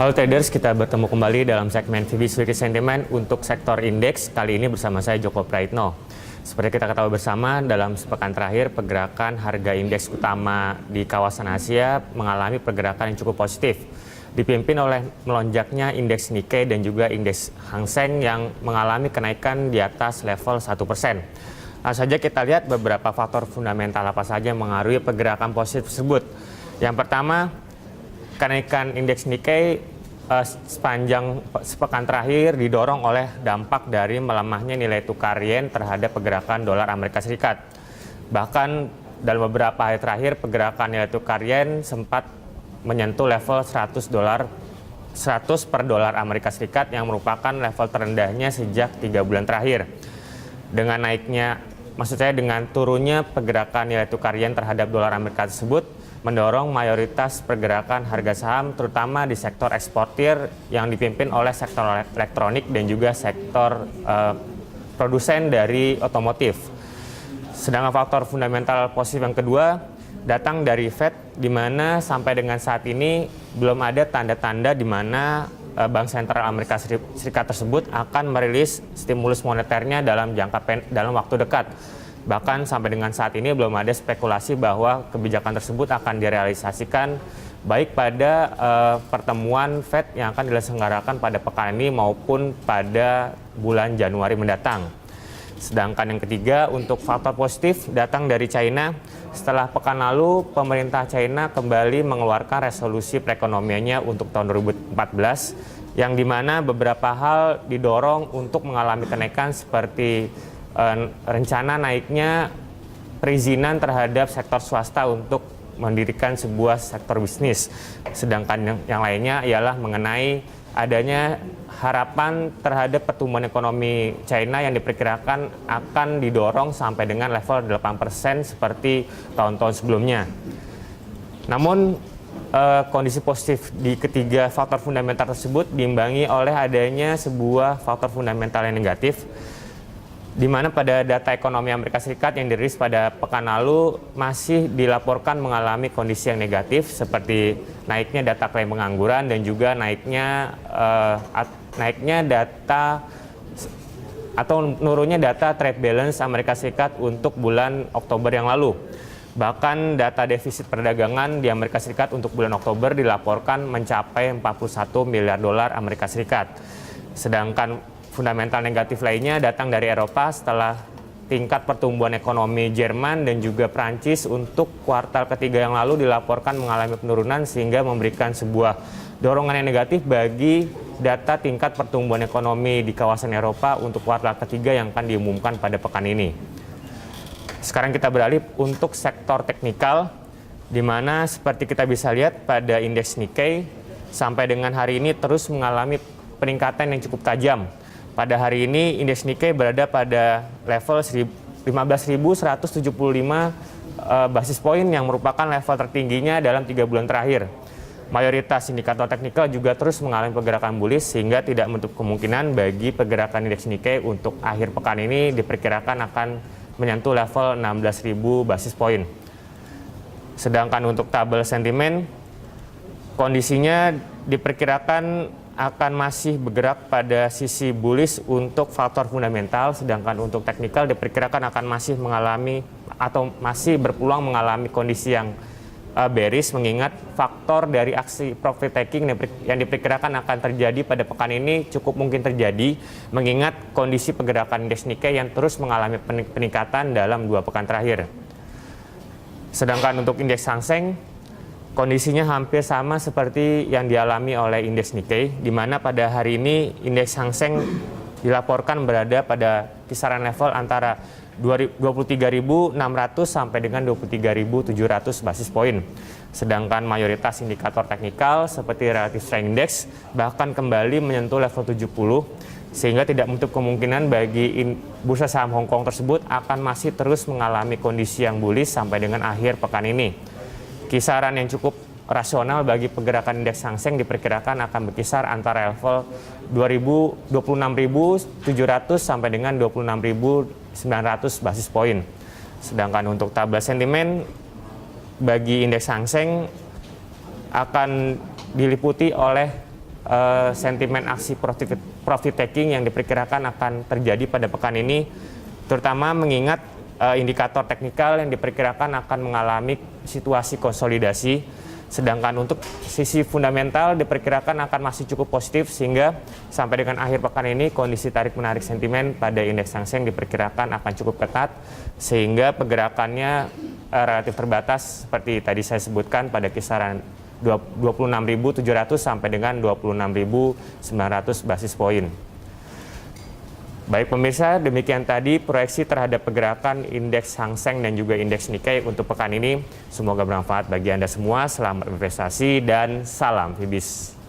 Halo traders, kita bertemu kembali dalam segmen VIBIS Weekly Sentiment untuk sektor indeks. Kali ini bersama saya Joko Praitno. Seperti kita ketahui bersama, dalam sepekan terakhir pergerakan harga indeks utama di kawasan Asia mengalami pergerakan yang cukup positif, dipimpin oleh melonjaknya indeks Nikkei dan juga indeks Hang Seng yang mengalami kenaikan di atas level 1%. Langsung saja kita lihat beberapa faktor fundamental apa saja yang mengaruhi pergerakan positif tersebut. Yang pertama, kenaikan indeks Nikkei sepanjang sepekan terakhir didorong oleh dampak dari melemahnya nilai tukar yen terhadap pergerakan dolar Amerika Serikat. Bahkan dalam beberapa hari terakhir pergerakan nilai tukar yen sempat menyentuh level 100 per dolar Amerika Serikat yang merupakan level terendahnya sejak 3 bulan terakhir. Dengan turunnya pergerakan nilai tukar yen terhadap dolar Amerika tersebut mendorong mayoritas pergerakan harga saham terutama di sektor eksportir yang dipimpin oleh sektor elektronik dan juga sektor produsen dari otomotif. Sedangkan faktor fundamental positif yang kedua datang dari Fed, di mana sampai dengan saat ini belum ada tanda-tanda di mana Bank Sentral Amerika Serikat tersebut akan merilis stimulus moneternya dalam waktu dekat. Bahkan sampai dengan saat ini belum ada spekulasi bahwa kebijakan tersebut akan direalisasikan baik pada pertemuan Fed yang akan diselenggarakan pada pekan ini maupun pada bulan Januari mendatang. Sedangkan yang ketiga untuk faktor positif datang dari China. Setelah pekan lalu pemerintah China kembali mengeluarkan resolusi perekonomiannya untuk tahun 2014 yang dimana beberapa hal didorong untuk mengalami kenaikan seperti rencana naiknya perizinan terhadap sektor swasta untuk mendirikan sebuah sektor bisnis. Sedangkan yang lainnya ialah mengenai adanya harapan terhadap pertumbuhan ekonomi China yang diperkirakan akan didorong sampai dengan level 8% seperti tahun-tahun sebelumnya. Namun kondisi positif di ketiga faktor fundamental tersebut diimbangi oleh adanya sebuah faktor fundamental yang negatif, di mana pada data ekonomi Amerika Serikat yang dirilis pada pekan lalu masih dilaporkan mengalami kondisi yang negatif seperti naiknya data klaim pengangguran dan juga naiknya data atau menurunnya data trade balance Amerika Serikat untuk bulan Oktober yang lalu. Bahkan data defisit perdagangan di Amerika Serikat untuk bulan Oktober dilaporkan mencapai 41 miliar dolar Amerika Serikat. Sedangkan fundamental negatif lainnya datang dari Eropa setelah tingkat pertumbuhan ekonomi Jerman dan juga Prancis untuk kuartal ketiga yang lalu dilaporkan mengalami penurunan sehingga memberikan sebuah dorongan yang negatif bagi data tingkat pertumbuhan ekonomi di kawasan Eropa untuk kuartal ketiga yang akan diumumkan pada pekan ini. Sekarang kita beralih untuk sektor teknikal, di mana seperti kita bisa lihat pada indeks Nikkei sampai dengan hari ini terus mengalami peningkatan yang cukup tajam. Pada hari ini indeks Nikkei berada pada level 15.175 basis poin yang merupakan level tertingginya dalam 3 bulan terakhir. Mayoritas indikator teknikal juga terus mengalami pergerakan bullish sehingga tidak menutup kemungkinan bagi pergerakan indeks Nikkei untuk akhir pekan ini diperkirakan akan menyentuh level 16.000 basis poin. Sedangkan untuk tabel sentimen, kondisinya diperkirakan akan masih bergerak pada sisi bullish untuk faktor fundamental, sedangkan untuk teknikal diperkirakan akan masih mengalami atau masih berpeluang mengalami kondisi yang bearish, mengingat faktor dari aksi profit taking yang diperkirakan akan terjadi pada pekan ini cukup mungkin terjadi, mengingat kondisi pergerakan indeks Nikkei yang terus mengalami peningkatan dalam 2 pekan terakhir. Sedangkan untuk indeks Hang Seng, kondisinya hampir sama seperti yang dialami oleh indeks Nikkei, di mana pada hari ini indeks Hang Seng dilaporkan berada pada kisaran level antara 23.600 sampai dengan 23.700 basis poin. Sedangkan mayoritas indikator teknikal seperti relative strength index bahkan kembali menyentuh level 70, sehingga tidak menutup kemungkinan bagi bursa saham Hong Kong tersebut akan masih terus mengalami kondisi yang bullish sampai dengan akhir pekan ini. Kisaran yang cukup rasional bagi pergerakan indeks Hang Seng diperkirakan akan berkisar antara level 26.700 sampai dengan 26.900 basis poin. Sedangkan untuk tabel sentimen bagi indeks Hang Seng akan diliputi oleh sentimen aksi profit taking yang diperkirakan akan terjadi pada pekan ini, terutama mengingat indikator teknikal yang diperkirakan akan mengalami situasi konsolidasi. Sedangkan untuk sisi fundamental diperkirakan akan masih cukup positif, sehingga sampai dengan akhir pekan ini kondisi tarik-menarik sentimen pada indeks Hang Seng diperkirakan akan cukup ketat, sehingga pergerakannya relatif terbatas seperti tadi saya sebutkan pada kisaran 26.700 sampai dengan 26.900 basis poin. Baik pemirsa, demikian tadi proyeksi terhadap pergerakan indeks Hang Seng dan juga indeks Nikkei untuk pekan ini. Semoga bermanfaat bagi Anda semua. Selamat berinvestasi dan salam Fibis.